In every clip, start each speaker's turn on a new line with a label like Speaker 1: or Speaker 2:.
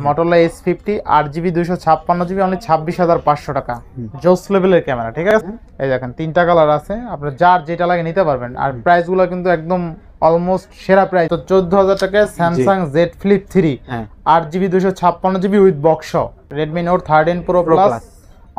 Speaker 1: Motorola S50 8GB 256GB only 26500 টাকা। জোস লেভেলের ক্যামেরা, ঠিক আছে? এই দেখেন তিনটা কালার আছে, আপনার যার যেটা লাগে নিতে পারবেন। আর প্রাইস গুলো কিন্তু একদম অলমোস্ট সেরা প্রাইস। তো 14000 টাকায় Samsung Z Flip 3 8GB 256GB with box. Redmi Note 13 Pro Plus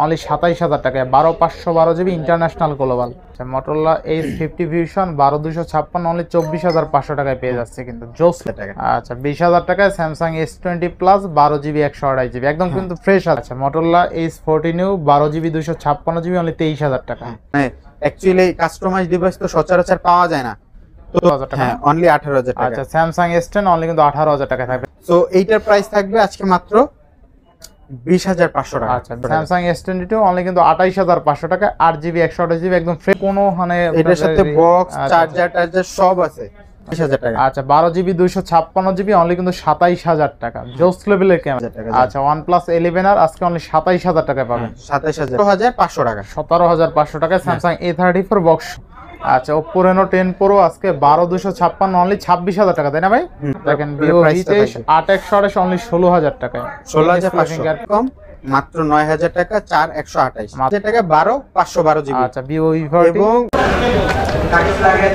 Speaker 1: only 27000 টাকায় 12512GB international global. Motorola H50 Fusion 12256 only 24500 টাকায় পেয়ে যাচ্ছে কিন্তু জোস টাকা। আচ্ছা 20000 টাকায় Samsung S20 Plus 12GB 128GB একদম কিন্তু ফ্রেশ আছে। Motorola H40 New 12GB 256GB only 23000 টাকা।
Speaker 2: হ্যাঁ অ্যাকচুয়ালি কাস্টমাইজ ডিভাইস তো সচরাচর পাওয়া যায় না, তো হ্যাঁ অনলি 18000 টাকা।
Speaker 1: আচ্ছা Samsung S10 অনলি কিন্তু 18000 টাকা থাকবে।
Speaker 2: সো এইটার প্রাইস থাকবে আজকে মাত্র 20500 টাকা।
Speaker 1: আচ্ছা Samsung S22 অনলি কিন্তু 28500 টাকা 8GB 128GB একদম ফ্রেশ। কোনো মানে
Speaker 2: এটার সাথে বক্স চার্জার সব আছে 20000 টাকা।
Speaker 1: আচ্ছা 12GB 256GB অনলি কিন্তু 27000 টাকা। জোস লেভেলের ক্যামেরা। আচ্ছা OnePlus 11 আজকে অনলি 27000 টাকায় পাবেন।
Speaker 2: 27500 টাকা।
Speaker 1: 17500 টাকায় Samsung A34 বক্স। আচ্ছা Oppo Reno 10 Pro আজকে 12256 অনলি 26000 টাকা, তাই না ভাই? দেখেন Vivo V23 8 অনলি 16000 টাকায়।
Speaker 2: 16500 কম মাত্র 9000 টাকা 4128 মাত্র টাকা 12512GB।
Speaker 1: আচ্ছা Vivo V40
Speaker 2: এবং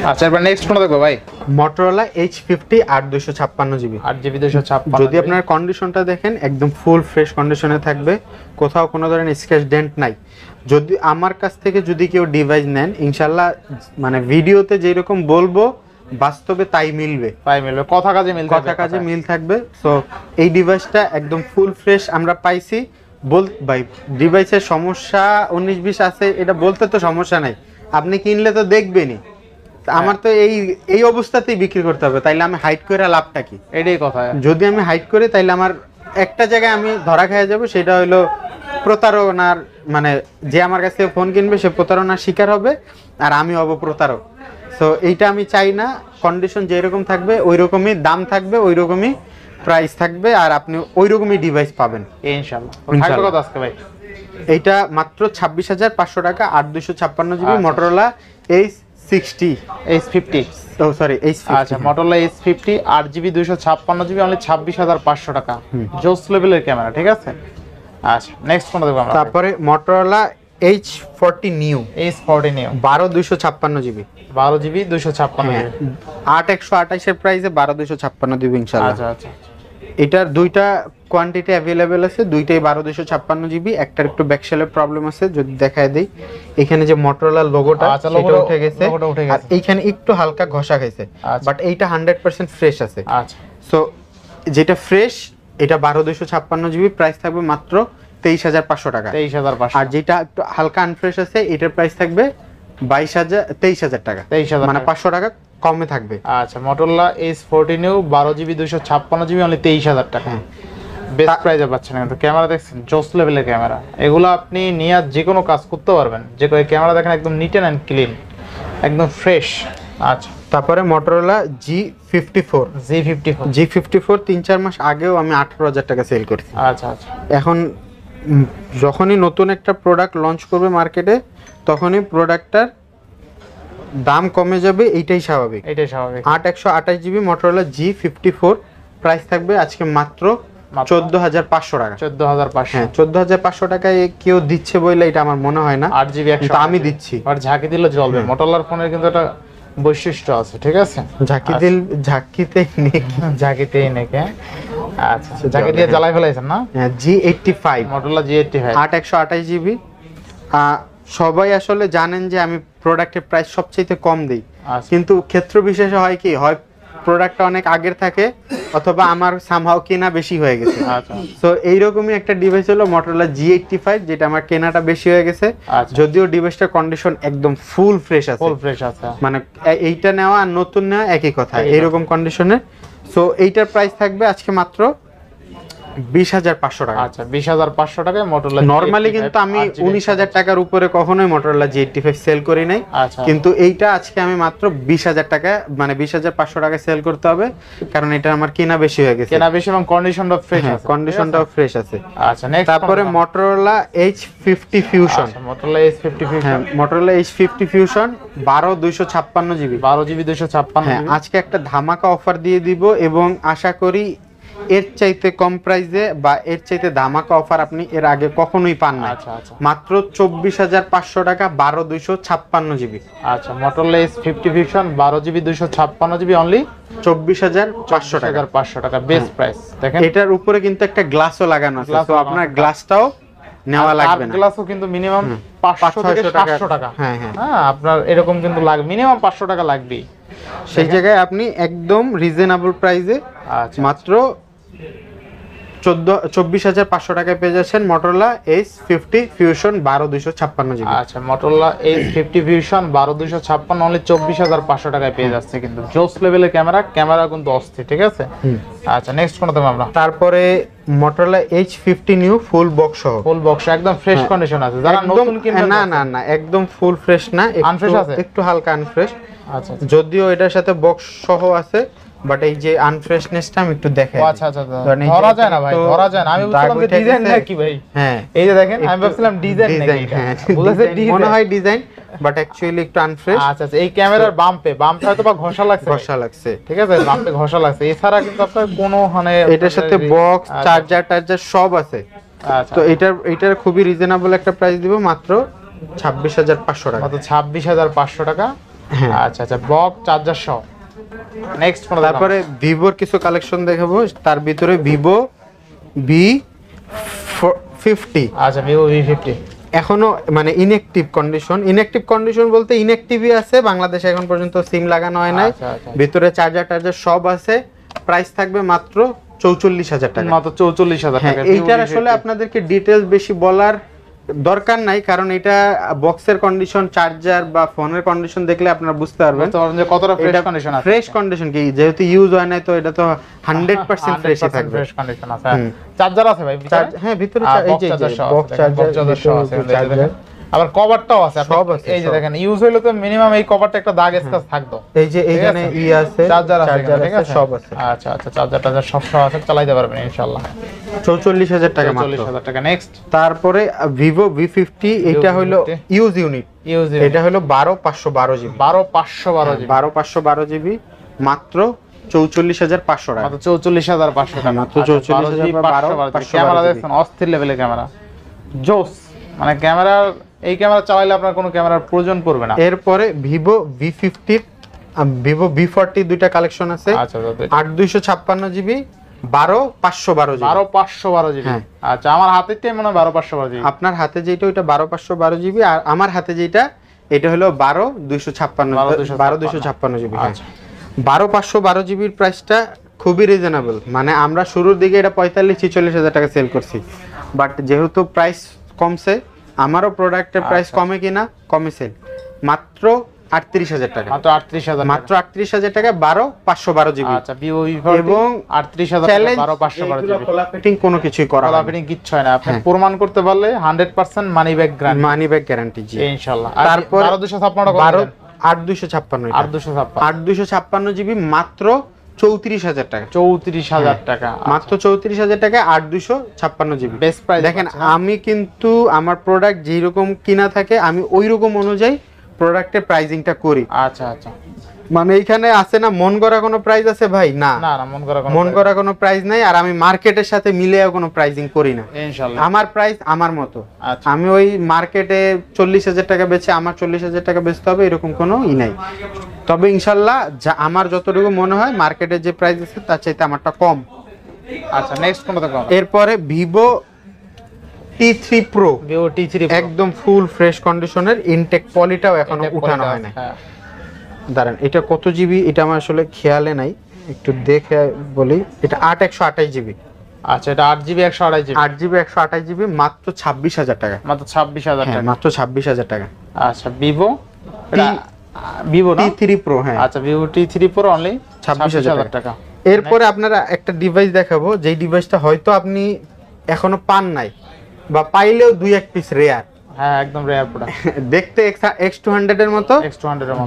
Speaker 1: আচ্ছা এবার নেক্সট কোন দেখবো ভাই?
Speaker 2: Motorola H50 8256GB
Speaker 1: 8GB 256।
Speaker 2: যদি আপনার কন্ডিশনটা দেখেন একদম ফুল ফ্রেশ কন্ডিশনে থাকবে, কোথাও কোনো ধরনের স্ক্র্যাচ ডেন্ট নাই। যদি আমার কাছ থেকে যদি কেউ ডিভাইস নেন ইনশাআল্লাহ মানে ভিডিওতে যেরকম বলবো বাস্তবে তাই মিলবে,
Speaker 1: কথা কাজে
Speaker 2: মিল থাকবে। সো এই ডিভাইসটা একদম ফুল ফ্রেশ আমরা পাইছি। ভাই ডিভাইসের সমস্যা 19-20 আছে এটা বলতে তো সমস্যা নাই, আপনি কিনলে তো দেখবেনই। আমার তো এই অবস্থাতেই বিক্রি করতে হবে, তাইলে আমি হাইড করে লাভটা কি?
Speaker 1: এটাই কথা। যদি
Speaker 2: আমি হাইড করি তাইলে আমার একটা জায়গায় আমি ধরা খেয়ে যাব, সেটা হলো প্রতারণার, মানে যে আমার কাছ থেকে ফোন কিনবে সে প্রতারণার শিকার হবে আর আমি হব প্রতারক। সো এইটা আমি চাই না। কন্ডিশন যেরকম থাকবে ওই রকমই দাম থাকবে, ওই রকমই প্রাইস থাকবে আর আপনি ওই রকমই ডিভাইস পাবেন
Speaker 1: ইনশাআল্লাহ। আজকে ভাই
Speaker 2: এইটা মাত্র 26500 টাকা 8256GB Motorola H50 sorry H50।
Speaker 1: আচ্ছা Motorola H50 8GB 256GB only 26500 টাকা। জোস লেভেলের ক্যামেরা, ঠিক আছে? আচ্ছা নেক্সট কোনটা দেখব আমরা?
Speaker 2: তারপরে Motorola H40 New 12256GB
Speaker 1: 12GB 256GB
Speaker 2: 8128 এর প্রাইসে 12256 দিব ইনশাআল্লাহ।
Speaker 1: আচ্ছা আচ্ছা
Speaker 2: এটার দুইটা কোয়ান্টিটি अवेलेबल আছে, দুইটাই 12256GB। একটার একটু ব্যাকশেলের প্রবলেম আছে, যদি দেখায় দেই এখানে যে Motorola লোগোটা সেটা উঠে গেছে আর এইখানে একটু হালকা ঘষা খাইছে, বাট এইটা 100% ফ্রেশ আছে।
Speaker 1: আচ্ছা
Speaker 2: সো যেটা ফ্রেশ এটা 12256GB প্রাইস থাকবে মাত্র 23500 টাকা।
Speaker 1: 23500।
Speaker 2: আর যেটা একটু হালকা আনফ্রেশ আছে এটার প্রাইস থাকবে 23000 টাকা,
Speaker 1: 23000
Speaker 2: মানে 500 টাকা কমে থাকবে।
Speaker 1: আচ্ছা Motorola H40 New 12GB 256GB only 23000 টাকা। বেস্ট প্রাইসে পাচ্ছেন কিন্তু। ক্যামেরা দেখছেন জোস লেভেলের ক্যামেরা, এগুলো আপনি নিয়ে যে কোনো কাজ করতে পারবেন। যে কোনো ক্যামেরা দেখেন একদম নিট এন্ড ক্লিন, একদম ফ্রেশ। আচ্ছা
Speaker 2: তারপরে Motorola G54 3-4 মাস আগেও আমি 18000 টাকা সেল করছি।
Speaker 1: আচ্ছা আচ্ছা
Speaker 2: এখন যখনই নতুন একটা প্রোডাক্ট লঞ্চ করবে মার্কেটে তখনই প্রোডাক্টটার দাম কমে যাবে, এইটাই স্বাভাবিক। 8128GB Motorola G54 প্রাইস থাকবে আজকে মাত্র 14500 টাকা।
Speaker 1: 14500।
Speaker 2: হ্যাঁ 14500 টাকায় কেউ দিচ্ছে বলে এটা আমার মনে হয় না।
Speaker 1: 8GB 100
Speaker 2: আমি দিচ্ছি।
Speaker 1: আর ঝাঁকি দিলে চলবে। Motorola ফোনের কিন্তু একটা বৈশিষ্ট্য আছে, ঠিক আছে? ঝাঁকিতেই নেকে। আচ্ছা ঝাঁকি দিয়ে জ্বালাই ফেলাইছেন না?
Speaker 2: হ্যাঁ G85
Speaker 1: Motorola G85
Speaker 2: 8128GB। সবাই আসলে জানেন যে আমি প্রোডাক্টের প্রাইস সবচেয়ে কম দেই, কিন্তু ক্ষেত্র বিশেষে হয় কি, হয় প্রোডাক্টটা অনেক আগের থাকে অথবা আমার সামহাও কেনা বেশি হয়ে গেছে।
Speaker 1: আচ্ছা
Speaker 2: সো এইরকমই একটা ডিভাইস হলো Motorola G85, যেটা আমার কেনাটা বেশি হয়ে গেছে। যদিও ডিভাইসটার কন্ডিশন একদম ফুল ফ্রেশ আছে, মানে এইটা নেওয়া আর নতুন নেওয়া একই কথা, এইরকম কন্ডিশনের। সো এইটার প্রাইস থাকবে আজকে মাত্র 20500 টাকা।
Speaker 1: আচ্ছা 20500 টাকায় Motorola।
Speaker 2: নরমালি কিন্তু আমি 19000 টাকার উপরে কখনোই Motorola G85 সেল করি নাই, কিন্তু এইটা আজকে আমি মাত্র 20000 টাকা মানে 20500 টাকায় সেল করতে হবে, কারণ এটা আমার কেনা বেশি হয়ে গেছে।
Speaker 1: কেনা বেশি এবং কন্ডিশনটা ফ্রেশ আছে।
Speaker 2: কন্ডিশনটাও ফ্রেশ আছে।
Speaker 1: আচ্ছা নেক্সট
Speaker 2: তারপরে Motorola H50 Fusion।
Speaker 1: Motorola H50 Fusion।
Speaker 2: হ্যাঁ Motorola H50 Fusion 12256GB
Speaker 1: 256GB।
Speaker 2: হ্যাঁ আজকে একটা ধামাকা অফার দিয়ে দিব এবং আশা করি এর চাইতে কম প্রাইসে বা এর চাইতে ধামাকা অফার আপনি এর আগে কখনোই পান না।
Speaker 1: আচ্ছা আচ্ছা
Speaker 2: মাত্র 24,500 টাকা 12,256 জিবি।
Speaker 1: আচ্ছা Motorola S50 Fusion 12 GB 256 GB only
Speaker 2: 24,500 টাকা।
Speaker 1: 500 টাকা বেস্ট প্রাইস। দেখেন
Speaker 2: এটার উপরে কিন্তু একটা গ্লাসও লাগানো আছে,
Speaker 1: গ্লাসও
Speaker 2: তো আপনার গ্লাসটাও নেওয়া লাগবে না।
Speaker 1: গ্লাসও কিন্তু মিনিমাম 500 থেকে 700 টাকা।
Speaker 2: হ্যাঁ হ্যাঁ,
Speaker 1: হ্যাঁ আপনার এরকম কিন্তু লাগবে, মিনিমাম 500 টাকা লাগবেই।
Speaker 2: সেই জায়গায় আপনি একদম রিজনেবল প্রাইসে
Speaker 1: আচ্ছা
Speaker 2: মাত্র 24,500 টাকায় পেয়ে যাচ্ছেন Motorola S50 Fusion 12,256 জিবি।
Speaker 1: আচ্ছা Motorola S50 Fusion 12,256 অনলি 24,500 টাকায় পেয়ে যাচ্ছে কিন্তু জোস লেভেলের ক্যামেরা কিন্তু অস্থির, ঠিক আছে। আচ্ছা নেক্সট কোন দাম আমরা?
Speaker 2: তারপরে Motorola H50 new full box সহ,
Speaker 1: ফুল বক্স একদম ফ্রেশ কন্ডিশন আছে, যারা
Speaker 2: একদম
Speaker 1: নতুন কিনবেন।
Speaker 2: না না না, একদম ফুল ফ্রেশ না,
Speaker 1: আনফ্রেশ আছে,
Speaker 2: একটু হালকা আনফ্রেশ।
Speaker 1: আচ্ছা
Speaker 2: যদিও এটার সাথে বক্স সহ আছে, বাট এই যে আনফ্রেশনেসটা আমি একটু দেখাই।
Speaker 1: আচ্ছা আচ্ছা ধরা যায় না ভাই, ধরা যায় না। আমি বুঝলাম যে ডিজাইন নাকি ভাই।
Speaker 2: হ্যাঁ
Speaker 1: এই যে দেখেন, আমি ভাবছিলাম ডিজাইন নাকি।
Speaker 2: হ্যাঁ
Speaker 1: বুঝাছে ডিজাইন,
Speaker 2: মনে হয় ডিজাইন, বাট অ্যাকচুয়ালি একটু আনফ্রেশ।
Speaker 1: আচ্ছা আচ্ছা এই ক্যামেরার বাম্পে হয়তো বা ঘষা লাগছে, ঠিক আছে, বাম্পে ঘষা লাগছে। এছাড়া কিন্তু আপনার কোনো মানে
Speaker 2: এটার সাথে বক্স চার্জার সব আছে।
Speaker 1: আচ্ছা
Speaker 2: তো এটার খুবই রিজনেবল একটা প্রাইস দিব, মাত্র 26,500 টাকা।
Speaker 1: মাত্র 26,500 টাকা।
Speaker 2: হ্যাঁ
Speaker 1: আচ্ছা আচ্ছা বক্স চার্জার সহ। নেক্সট কোন?
Speaker 2: তারপরে ভিভোর কিছু কালেকশন দেখাবো, তার ভিতরে ভিভো V50।
Speaker 1: আচ্ছা ভিভো V50
Speaker 2: এখনো মানে ইনঅ্যাক্টিভ কন্ডিশন বলতে ইনঅ্যাক্টিভই আছে, বাংলাদেশে এখন পর্যন্ত সিম লাগানো হয় নাই।
Speaker 1: আচ্ছা, আচ্ছা।
Speaker 2: ভিতরে চার্জার সব আছে। প্রাইস থাকবে মাত্র 44,000 টাকা।
Speaker 1: মাত্র 44,000
Speaker 2: হ্যাঁ,
Speaker 1: টাকা।
Speaker 2: এইটার আসলে আপনাদেরকে ডিটেইলস বেশি বলার দরকার নাই, কারণ এটা বক্সের কন্ডিশন, চার্জার বা ফোনের কন্ডিশন দেখলে আপনারা বুঝতে পারবেন
Speaker 1: যে কতটা ফ্রেশ কন্ডিশন আছে।
Speaker 2: ফ্রেশ কন্ডিশন কি, যেহেতু ইউজ হয় নাই, তো এটা তো 100% ফ্রেশই থাকবে।
Speaker 1: ফ্রেশ কন্ডিশন আছে। চার্জার আছে ভাই ভিতরে?
Speaker 2: হ্যাঁ ভিতরে এই যে বক্স
Speaker 1: চার্জার সহ আছে। আবার কভারটাও আছে,
Speaker 2: সব আছে।
Speaker 1: এই যে দেখেন ইউজ হইলো তো মিনিমাম এই কভারটা একটা দাগ স্কেচ থাকতো।
Speaker 2: এই যে এইখানে আছে,
Speaker 1: চার্জার আছে, ঠিক আছে
Speaker 2: সব আছে।
Speaker 1: আচ্ছা আচ্ছা টার্জার সব আছে, চালাতে পারবেন ইনশাআল্লাহ।
Speaker 2: 44,000 টাকা মাত্র।
Speaker 1: 44,000 টাকা। নেক্সট
Speaker 2: তারপরে ভিভো V50, এটা হলো ইউজ ইউনিট, এটা হলো 12,512 জিবি। 12,512 জিবি মাত্র 44,500 টাকা।
Speaker 1: মাত্র 44,500 টাকা।
Speaker 2: মাত্র 44,512
Speaker 1: ক্যামেরা দেখছেন অস্থির লেভেলের ক্যামেরা, জোস। মানে এই ক্যামেরা চালাইলে আপনার কোনো ক্যামেরার প্রয়োজন পড়বে না।
Speaker 2: এরপরে ভিভো V50, ভিভো V40 দুইটা কালেকশন আছে।
Speaker 1: আচ্ছা
Speaker 2: 8,256 জিবি 12,512 জিবি।
Speaker 1: 12,512 জিবি। আচ্ছা আমার হাতেরটাই মনে হয় 12,512 জিবি।
Speaker 2: আপনার হাতে যেটা ওইটা 12,512 জিবি, আর আমার হাতে যেটা এটা হলো 12,256 জিবি। আচ্ছা 12,512 জিবির প্রাইসটা খুবই রিজনেবল। মানে আমরা শুরুর দিকে এটা 45-46,000 টাকা সেল করছি, বাট যেহেতু প্রাইস কমছে, আমারও প্রোডাক্টের প্রাইস কমে কিনা কমে সেল, মাত্র 38,000 টাকা।
Speaker 1: মাত্র 38,000
Speaker 2: মাত্র 38,000 টাকা 12,512 জিবি।
Speaker 1: আচ্ছা ভিভো V40
Speaker 2: এবং
Speaker 1: 38,000 টাকা 12,512 জিবি।
Speaker 2: খোলা ফিটিং কোনো কিছুই করা হয় না,
Speaker 1: ফিটিং কিচ্ছু হয় না। আপনি প্রমাণ করতে পারলে 100% মানি ব্যাক
Speaker 2: গ্যারান্টি জি
Speaker 1: ইনশাআল্লাহ।
Speaker 2: তারপর
Speaker 1: 12,256
Speaker 2: 8,256
Speaker 1: 8,256
Speaker 2: জিবি মাত্র 34,000 টাকা।
Speaker 1: 34,000 টাকা।
Speaker 2: মাত্র 34,000 টাকা 8,256 জিবি
Speaker 1: বেস্ট প্রাইস।
Speaker 2: দেখেন আমি কিন্তু আমার প্রোডাক্ট যেই রকম কিনা থাকে আমি ওই রকম অনুযায়ী প্রোডাক্টের প্রাইসিংটা করি।
Speaker 1: আচ্ছা আচ্ছা
Speaker 2: মানে এইখানে আছে না মন গড়া কোনো প্রাইস আছে ভাই, না
Speaker 1: না না
Speaker 2: মন গড়া কোনো প্রাইস নাই। আর আমি মার্কেটের সাথে মিলিয়েও কোনো প্রাইসিং করি না
Speaker 1: ইনশাআল্লাহ।
Speaker 2: আমার প্রাইস আমার মতো। আমি ওই মার্কেটে 40,000 টাকা বেচে আমার 40,000 টাকা বেচতে হবে এরকম কোনো নাই। তবে ইনশাআল্লাহ আমার যতটুকু মনে হয় মার্কেটের যে প্রাইস আছে তার চাইতে আমারটা কম।
Speaker 1: আচ্ছা নেক্সট কোনটা কম?
Speaker 2: এরপরে Vivo T3 Pro,
Speaker 1: Vivo T3
Speaker 2: একদম ফুল ফ্রেশ কন্ডিশনের, ইনটেক পলিটাও এখনো উঠানো হয় না। দাঁড়ান এটা কত জিবি এটা আমার আসলে খেয়ালে নাই, একটু দেখে বলি। এটা 8/128 জিবি।
Speaker 1: আচ্ছা এটা 8GB 128 জিবি।
Speaker 2: 8GB 128 জিবি মাত্র 26,000 টাকা।
Speaker 1: মাত্র 26,000 টাকা।
Speaker 2: মাত্র 26,000 টাকা।
Speaker 1: আচ্ছা ভিভো ভিভো
Speaker 2: T3 Pro, হ্যাঁ
Speaker 1: আচ্ছা ভিভো T3 Pro অনলি 26,000 টাকা।
Speaker 2: এরপরে আপনারা একটা ডিভাইস দেখাবো, যেই ডিভাইসটা হয়তো আপনি এখনো পান নাই বা পাইলেও 2-1 পিস রেয়ার।
Speaker 1: হ্যাঁ একদম রেয়ার প্রোডাক্ট,
Speaker 2: দেখতে X200 এর মতো,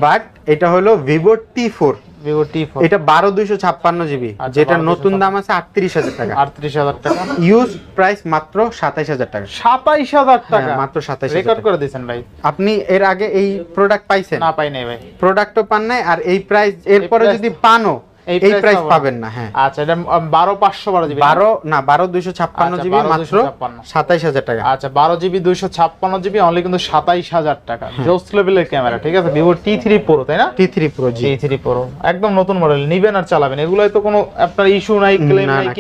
Speaker 2: বাট এটা হলো ভিভো T4।
Speaker 1: ভিভো T4
Speaker 2: এটা 12,256 জিবি, যেটা নতুন দাম আছে 38,000 টাকা।
Speaker 1: 38,000 টাকা।
Speaker 2: ইউজ প্রাইস মাত্র 27,000 টাকা।
Speaker 1: 27,000 টাকা
Speaker 2: মাত্র 27,000।
Speaker 1: রেকর্ড করে দিয়েছেন ভাই।
Speaker 2: আপনি এর আগে এই প্রোডাক্ট পাইছেন?
Speaker 1: না পাই নাই ভাই,
Speaker 2: প্রোডাক্টও পান নাই। আর এই প্রাইস এরপরে যদি পানও এই প্রাইস পাবেন না। হ্যাঁ
Speaker 1: আচ্ছা, এটা 12 জিবি
Speaker 2: 12 না 256 জিবি মাত্র 27000 টাকা।
Speaker 1: আচ্ছা 12 জিবি 256 জিবি অনলি কিন্তু 27000 টাকা। জোস লেভেলের ক্যামেরা, ঠিক আছে, ভিভো T3 Pro, তাই না?
Speaker 2: T3 Pro, জি
Speaker 1: T3 Pro একদম নতুন মডেল, নিবেন আর চালাবেন, এগুলাই তো কোনো আপনার ইস্যু নাই,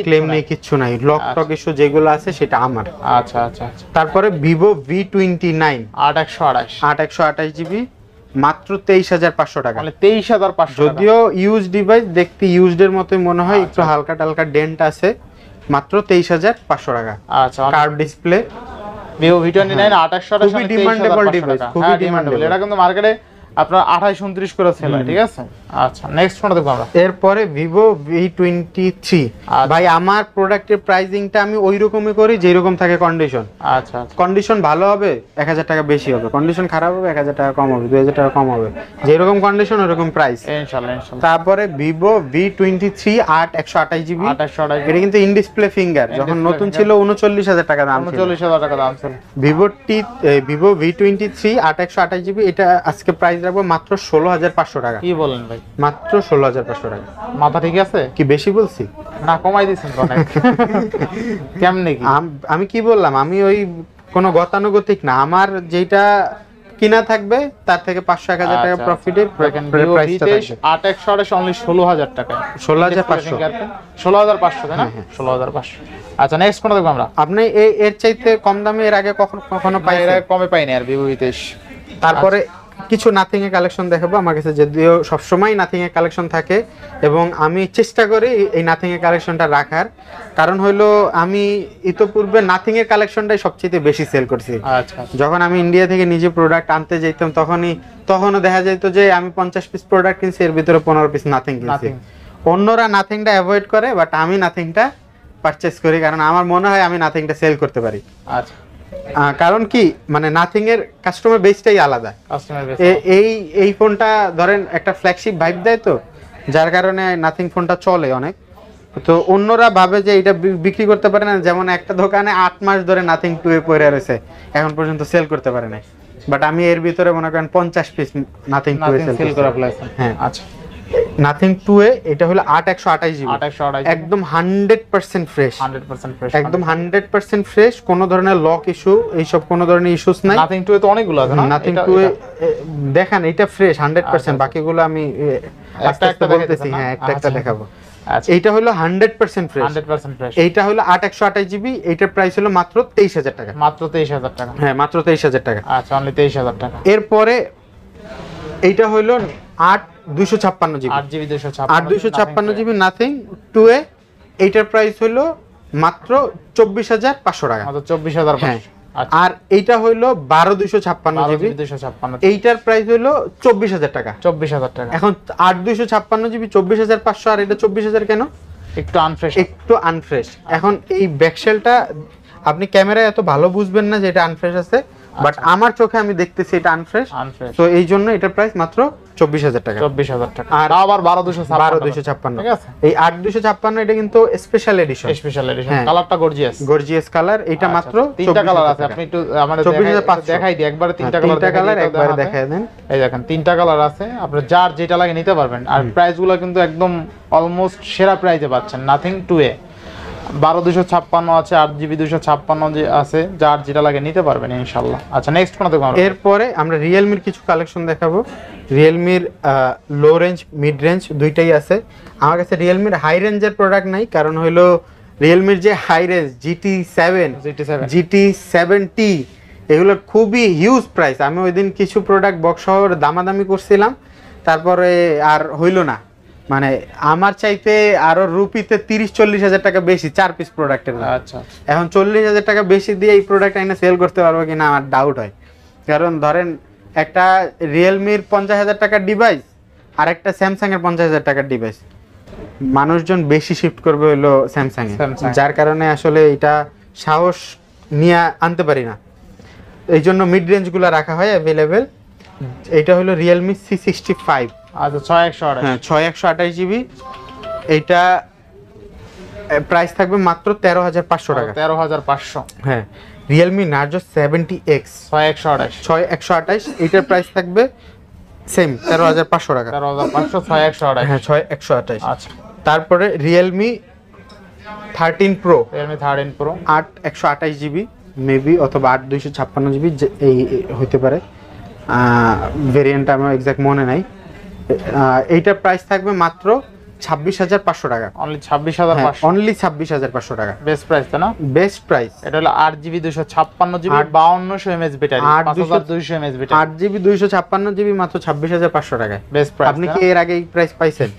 Speaker 1: ক্লেম নাই,
Speaker 2: কিচ্ছু নাই, লক টক ইস্যু যেগুলো আছে সেটা আমার।
Speaker 1: আচ্ছা আচ্ছা আচ্ছা।
Speaker 2: তারপরে ভিভো V29
Speaker 1: 8128
Speaker 2: জিবি মাত্র 23500 টাকা,
Speaker 1: মানে 23500।
Speaker 2: যদিও ইউজ ডিভাইস, দেখতে ইউজড এর মতোই মনে হয়, একটু হালকা টালকা ডেন্ট আছে, মাত্র 23500 টাকা।
Speaker 1: আচ্ছা,
Speaker 2: কার্ভ ডিসপ্লে
Speaker 1: ভিভো V29 2828,
Speaker 2: খুবই ডিমান্ডেবল ডিভাইস, খুবই ডিমান্ডেবল।
Speaker 1: এটা কিন্তু মার্কেটে আপনার 28-29 করে সেল হয়, ঠিক আছে। আচ্ছা নেক্সট ফোন দেখব আমরা।
Speaker 2: এরপরে ভিভো V23। ভাই আমার প্রোডাক্টের প্রাইসিংটা আমি ওই রকমই করি যেই রকম থাকে কন্ডিশন।
Speaker 1: আচ্ছা,
Speaker 2: কন্ডিশন ভালো হবে 1000 টাকা বেশি হবে, কন্ডিশন খারাপ হবে 1000 টাকা কম হবে, 2000 টাকা কম হবে, যেরকম কন্ডিশন ওরকম প্রাইস
Speaker 1: ইনশাআল্লাহ ইনশাআল্লাহ।
Speaker 2: তারপরে ভিভো V23 128 জিবি, এটা কিন্তু ইন ডিসপ্লে ফিঙ্গার, যখন নতুন ছিল 39000 টাকা দাম ছিল,
Speaker 1: 39000 টাকা দাম ছিল।
Speaker 2: ভিভো V23 128 জিবি, এটা আজকে প্রাইস রাখবো মাত্র 16500 টাকা।
Speaker 1: কি বলেন ভাই,
Speaker 2: মাত্র 16500 টাকা?
Speaker 1: মাথা ঠিক আছে
Speaker 2: কি বেশি বলছি?
Speaker 1: না কমাই দিয়েছেন তো অনেক। কেমনে কি
Speaker 2: আমি কি বললাম, আমি ওই কোনো গতানুগতিক না, আমার যেটা কিনা থাকবে তার থেকে 500-1000 টাকা প্রফিটের প্রাইসটা থাকবে।
Speaker 1: 8128 অনলি 16000 টাকা,
Speaker 2: 16500
Speaker 1: 16500, তাই না? 16500। আচ্ছা নেক্সট কোন দেখব আমরা।
Speaker 2: আপনি এর চাইতে কম দামে এর আগে কখনো পাইছেন?
Speaker 1: এর আগে কমে পাইনি আর ভিভো V23।
Speaker 2: তারপরে কিছু নাথিং এর কালেকশন দেখাবো, আমার কাছে যদিও সবসময় নাথিং এর কালেকশন থাকে এবং আমি চেষ্টা করি এই নাথিং এর কালেকশনটা রাখার, কারণ হলো আমি ইতোপূর্বে নাথিং এর কালেকশনটাই সবচেয়ে বেশি সেল করছি।
Speaker 1: আচ্ছা,
Speaker 2: যখন আমি ইন্ডিয়া থেকে নিজে প্রোডাক্ট আনতে যেতাম তখনও দেখা যেত যে আমি 50 পিস প্রোডাক্ট কিনছি, এর ভিতরে 15 পিস নাথিং কিনছি। অন্যরা নাথিংটা অ্যাভয়েড করে, বাট আমি নাথিংটা পারচেজ করি, কারণ আমার মনে হয় আমি নাথিংটা সেল করতে পারি।
Speaker 1: আচ্ছা,
Speaker 2: কারণ কি, মানে নাথিং এর কাস্টমার বেসটাই আলাদা। এই ফোনটা ধরেন একটা ফ্ল্যাগশিপ ভাইব দেয়, তো যার কারণে নাথিং ফোনটা চলে অনেক। তো অন্যরা ভাবে যে এটা বিক্রি করতে পারে না, যেমন একটা দোকানে 8 মাস ধরে নাথিং 2 এ পড়ে রয়েছে, এখন পর্যন্ত সেল করতে পারে না, বাট আমি এর ভিতরে মনে করেন 50 পিস নাথিং 2 এ সেল করে ফেলেছি। হ্যাঁ আচ্ছা, নাথিং 2 এ এটা হলো 8128 জিবি, একদম 100% ফ্রেশ, 100% ফ্রেশ, একদম 100% ফ্রেশ, কোনো ধরনের লক ইস্যু এইসব কোনো ধরনের ইস্যুস নাই।
Speaker 1: নাথিং 2 এ তো অনেকগুলো আছে না?
Speaker 2: নাথিং 2 এ দেখেন এটা ফ্রেশ 100%, বাকিগুলো আমি একটা একটা বলতেছি। হ্যাঁ একটা একটা দেখাবো। আচ্ছা, এইটা হলো 100% ফ্রেশ,
Speaker 1: 100% ফ্রেশ।
Speaker 2: এইটা হলো 8128 জিবি, এইটার প্রাইস হলো মাত্র 23000 টাকা,
Speaker 1: মাত্র 23000 টাকা।
Speaker 2: হ্যাঁ মাত্র 23000 টাকা।
Speaker 1: আচ্ছা, অনলি 23000 টাকা।
Speaker 2: এরপরে এইটা হলো 8256 জিবি, 8256 জিবি নাথিং 2 এ, এইটার প্রাইস হলো মাত্র 24500 টাকা,
Speaker 1: মাত্র 24500।
Speaker 2: আর এইটা হলো 12256 জিবি, এইটার প্রাইস হলো 24000 টাকা,
Speaker 1: 24000 টাকা।
Speaker 2: এখন 8256 জিবি 24500, আর এটা 24000 কেন?
Speaker 1: একটু আনফ্রেশ,
Speaker 2: একটু আনফ্রেশ। এখন এই ব্যাকশেলটা আপনি ক্যামেরায় এত ভালো বুঝবেন না যে এটা আনফ্রেশ আছে, বাট আমার চোখে আমি দেখতেছি এটা আনফ্রেশ, তো এই জন্য এটার প্রাইস মাত্র 24000 টাকা,
Speaker 1: 24000 টাকা।
Speaker 2: আর
Speaker 1: আবার 12256,
Speaker 2: ঠিক আছে। এই 8256 এটা কিন্তু স্পেশাল এডিশন,
Speaker 1: কালারটা
Speaker 2: গর্জিয়াস কালার, এটা মাত্র
Speaker 1: 3টা কালার আছে। আপনি একটু আমাদের দেখাই দিই একবারে, 3টা কালার
Speaker 2: একবারে দেখায় দেন।
Speaker 1: এই দেখেন 3টা কালার আছে, আপনি যার যেটা লাগে নিতে পারবেন, আর প্রাইসগুলো কিন্তু একদম অলমোস্ট সেরা প্রাইসে পাচ্ছেন। নাথিং 2 এ 12256 আছে, 8GB 256 আছে, যার যেটা লাগে নিতে পারবেন ইনশাআল্লাহ। আচ্ছা নেক্সট কোন দেখব আমরা।
Speaker 2: এরপরে আমরা রিয়েলমির কিছু কালেকশন দেখাবো। রিয়েলমির লো রেঞ্জ মিড রেঞ্জ দুইটাই আছে আমার কাছে। রিয়েলমির হাই রেঞ্জের প্রোডাক্ট নাই, কারণ হলো রিয়েলমির যে হাই রেঞ্জ GT7T এগুলো খুবই হিউজ প্রাইস। আমি ওই দিন কিছু প্রোডাক্ট বক্স সহ দামাদামি করছিলাম, তারপরে আর হইলো না, মানে আমার চাইতে আরো রুপিতে 30-40 হাজার টাকা বেশি 4 পিস প্রোডাক্টের।
Speaker 1: আচ্ছা, এখন
Speaker 2: 40,000 টাকা বেশি দিয়ে এই প্রোডাক্ট এনে সেল করতে পারবো কিনা আমার ডাউট হয়। কারণ ধরেন একটা রিয়েলমির 50,000 টাকার ডিভাইস আর একটা স্যামসাং এর 50,000 টাকার ডিভাইস, মানুষজন বেশি শিফট করবে হলো স্যামসাং এ, যার কারণে আসলে এটা সাহস নিয়ে আনতে পারি না, এই জন্য মিড রেঞ্জ গুলো রাখা হয় অ্যাভেলেবেল। এটা হলো রিয়েলমি C65,
Speaker 1: আচ্ছা 6128,
Speaker 2: হ্যাঁ 6128 জিবি, এইটা প্রাইস থাকবে মাত্র 13500 টাকা,
Speaker 1: 13500।
Speaker 2: হ্যাঁ রিয়েলমি নার্জো 70X
Speaker 1: 6128,
Speaker 2: এইটার প্রাইস থাকবে সেম 13,500 টাকা।
Speaker 1: 13,500 6128।
Speaker 2: হ্যাঁ 6128।
Speaker 1: আচ্ছা,
Speaker 2: তারপরে Realme 13 pro,
Speaker 1: Realme 13 Pro
Speaker 2: 128 GB maybe, অথবা 8256 জিবি, এই হইতে পারে, ভেরিয়েন্ট আমার এক্সাক্ট মনে নাই। এইটার প্রাইস থাকবে মাত্র 26,500 টাকা।
Speaker 1: অনলি 26,500।
Speaker 2: অনলি 26,500 টাকা,
Speaker 1: বেস্ট প্রাইস তাই না?
Speaker 2: Best price.
Speaker 1: এটা হলো 8GB 256GB 5200 mAh battery, 5200 mAh battery,
Speaker 2: 8GB 256 GB মাত্র 26,500 টাকায়।
Speaker 1: Best price.
Speaker 2: আপনি কি এর আগে এই প্রাইস পাইছেন?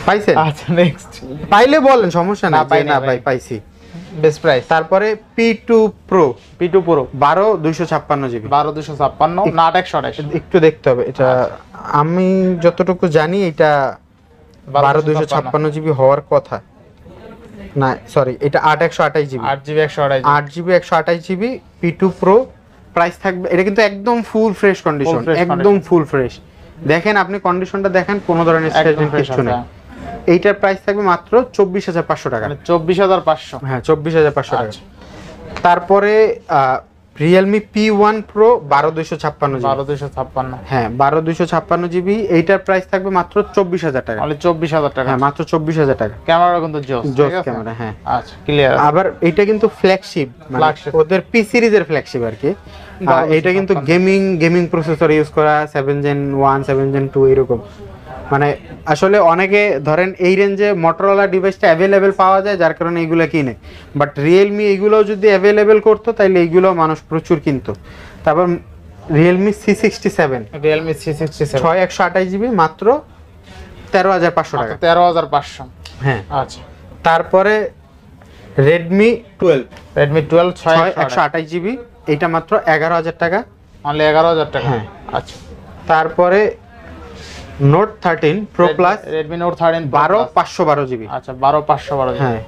Speaker 2: পাইছেন?
Speaker 1: আচ্ছা, নেক্সট
Speaker 2: পাইলে বলেন, সমস্যা
Speaker 1: না,
Speaker 2: নাই।
Speaker 1: পাই
Speaker 2: না
Speaker 1: নাই,
Speaker 2: ভাই, পাইছি।
Speaker 1: Best price.
Speaker 2: তারপরে P2 Pro
Speaker 1: P2 Pro
Speaker 2: 12/256 GB,
Speaker 1: 12/256 না 8/128।
Speaker 2: একটু দেখতে হবে এটা। আমি যতটুকু জানি এটা 12/256 জিবি হওয়ার কথা না, সরি, এটা 8/128 GB,
Speaker 1: 8GB 128।
Speaker 2: 8GB 128 GB P2 Pro। Price থাকবে, এটা কিন্তু একদম ফুল ফ্রেশ কন্ডিশন,
Speaker 1: fresh
Speaker 2: একদম ফুল ফ্রেশ। দেখেন আপনি কন্ডিশনটা দেখেন, কোনো ধরনের স্ক্র্যাচ কিছু নেই। এইটার প্রাইস থাকবে মাত্র 24,500 টাকা।
Speaker 1: 24,500।
Speaker 2: হ্যাঁ 24,500 টাকা।
Speaker 1: আচ্ছা।
Speaker 2: তারপরে রিয়েলমি P1 Pro 12/256 জিবি,
Speaker 1: 12/256।
Speaker 2: হ্যাঁ 12/256 জিবি। এইটার প্রাইস থাকবে মাত্র 24,000 টাকা।
Speaker 1: অনলি 24,000 টাকা।
Speaker 2: হ্যাঁ মাত্র 24,000 টাকা।
Speaker 1: ক্যামেরা কিন্তু জোস
Speaker 2: জোস ক্যামেরা, হ্যাঁ।
Speaker 1: আচ্ছা, ক্লিয়ার।
Speaker 2: আবার এটা কিন্তু ফ্ল্যাগশিপ, মানে
Speaker 1: Flagship।
Speaker 2: ওদের পি সিরিজের ফ্ল্যাগশিপ আর কি। এটা কিন্তু গেমিং প্রসেসর ইউজ করা, 7 Gen 1 7 Gen 2 এরকম। মানে আসলে অনেকে ধরেন এই রেঞ্জে মোটরোলা ডিভাইসটা অ্যাভেলেবেল পাওয়া যায়, যার কারণে এইগুলো কিনে। বাট রিয়েলমি এইগুলো যদি অ্যাভেলেবেল করতো তাহলে এইগুলো মানুষ প্রচুর কিনতো। তারপর Realme C67
Speaker 1: Realme C67
Speaker 2: 128 GB মাত্র 13,500 টাকা।
Speaker 1: 13,500।
Speaker 2: হ্যাঁ।
Speaker 1: আচ্ছা।
Speaker 2: তারপরে রেডমি 12
Speaker 1: Redmi 12
Speaker 2: 128 জিবি, এইটা মাত্র 11,000 টাকা।
Speaker 1: অনলি 11,000 টাকা।
Speaker 2: হ্যাঁ।
Speaker 1: আচ্ছা।
Speaker 2: তারপরে note 13 pro plus
Speaker 1: Redmi Note 13 Pro Plus।
Speaker 2: 12/512 GB,
Speaker 1: আচ্ছা, 12/512।
Speaker 2: হ্যাঁ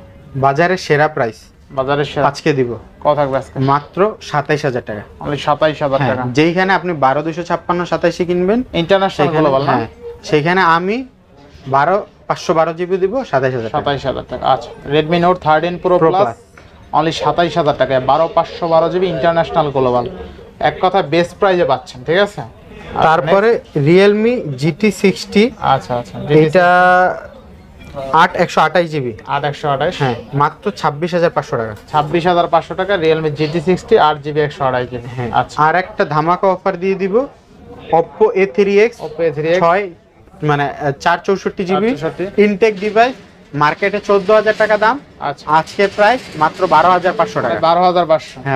Speaker 2: বাজারের সেরা প্রাইস
Speaker 1: বাজারের সেরা।
Speaker 2: আজকে দিব
Speaker 1: কত থাকবে আজকে?
Speaker 2: মাত্র 27,000 টাকা।
Speaker 1: অনলি 27,000
Speaker 2: হ্যাঁ,
Speaker 1: টাকা।
Speaker 2: যেইখানে আপনি 12/256 27 কিনবেন,
Speaker 1: ইন্টারন্যাশনাল গ্লোবাল না?
Speaker 2: হ্যাঁ সেইখানে আমি 512 জিবি দিব 27,000 টাকা।
Speaker 1: 27,000 টাকা। আচ্ছা, Redmi Note 13 Pro
Speaker 2: Pro
Speaker 1: Plus
Speaker 2: Plus।
Speaker 1: Only 27,000 টাকায় 12/512 জিবি ইন্টারন্যাশনাল গ্লোবাল। এক কথা বেস্ট প্রাইজে পাচ্ছেন, ঠিক আছে?
Speaker 2: তারপরে রিয়েলমি GT60,
Speaker 1: আচ্ছা আচ্ছা,
Speaker 2: এটা 128 জিবি,
Speaker 1: 8/128।
Speaker 2: হ্যাঁ মাত্র 26,500 টাকা।
Speaker 1: 26,500 টাকা Realme GT60 8GB 128 জিবি।
Speaker 2: হ্যাঁ।
Speaker 1: আচ্ছা।
Speaker 2: আর একটা ধামাকা অফার দিয়ে দিব, Oppo A3X
Speaker 1: Oppo A3X
Speaker 2: 464 GB
Speaker 1: 464
Speaker 2: ইনটেক ডিভাইস, মার্কেটে 14,000 টাকা দাম,
Speaker 1: আচ্ছা,
Speaker 2: আজকের প্রাইস মাত্র 12,500 টাকা।
Speaker 1: 12,500।